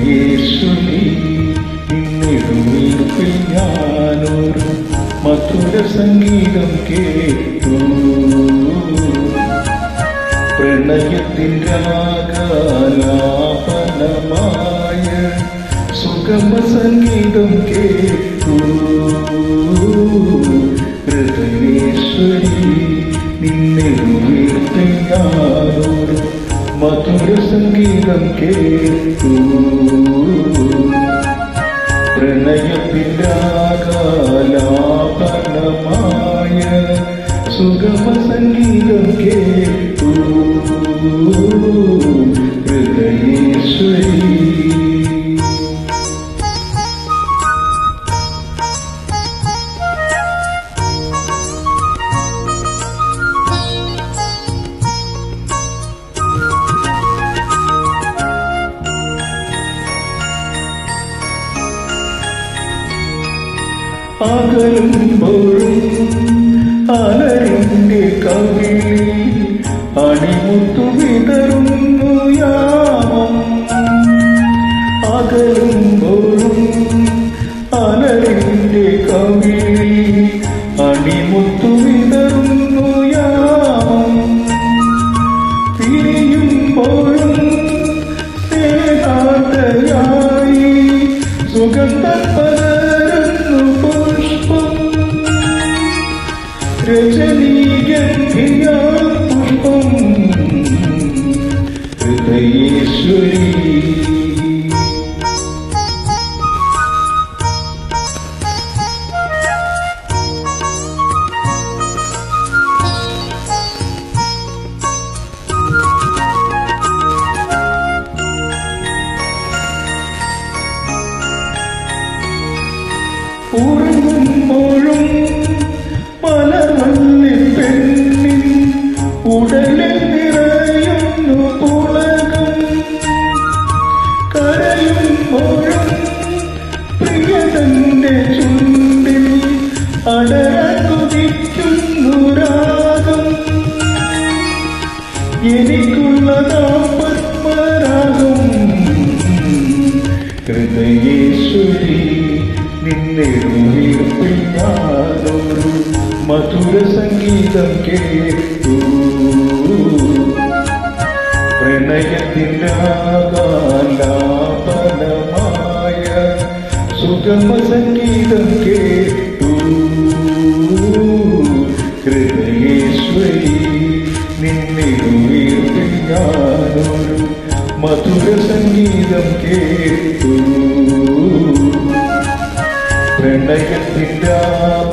ഹൃദയേശ്വരി ഇന്നിടുവീർപ്പിൽ ഞാനൊരു മധുര സംഗീതം കേട്ടു. പ്രണയത്തിൻ രാഗാലാപനമായ സുഗമ സംഗീതം കേട്ടു. ഹൃദയേശ്വരി നിന്നിടുവീർപ്പിൽ ഞാനൊരു മധുര സംഗീതം കേട്ടു. പ്രണയത്തിൻ രാഗാലാപനമായ സുഗമ സംഗീതം കേട്ടു. ഹൃദയേശ്വരി അകലുമ്പോഴും അലരിന്റെ കവിളിൽ അണിമുത്തു വിതറുന്നു യാമം. അകലുമ്പോഴും അലരിന്റെ കവിളിൽ അണിമുത്തു വിതറുന്നു യാമം. തിരിയുമ്പോഴും സ്നേഹാർദ്രയായി സുഗന്ധം രജനീഗന്ധിയാ പുഷ്പം. ഹൃദയേശ്വരി ഉറങ്ങുമ്പോഴും മലർവള്ളി പെണ്ണിൻ ഉടലിൽ നിറയുന്നു പുളകം. കരയുമ്പോഴും പ്രിയതന്റെ ചുണ്ടിൽ അടരാൻ കൊതിക്കുന്നു രാഗം. എനിക്കുള്ളതാ പത്മരാഗം. ഹൃദയേശ്വരി നിന്നിടുവീർപ്പിൽ ഞാനൊരു മധുര സംഗീതം കേട്ടു. പ്രണയത്തിൻ രാഗാലാപനമായ സുഗമ സംഗീതം കേട്ടു. ഹൃദയേശ്വരി നിന്നിടുവീർപ്പിൽ ഞാനൊരു മധുര സംഗീതം കേട്ടു. പ്രണയത്തിൻ രാഗാലാപനമായ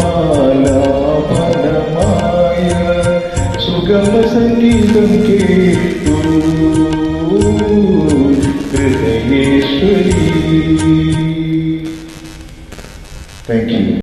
സുഗമ സംഗീതം കേട്ടു. ഹൃദയേശ്വരി. Thank U.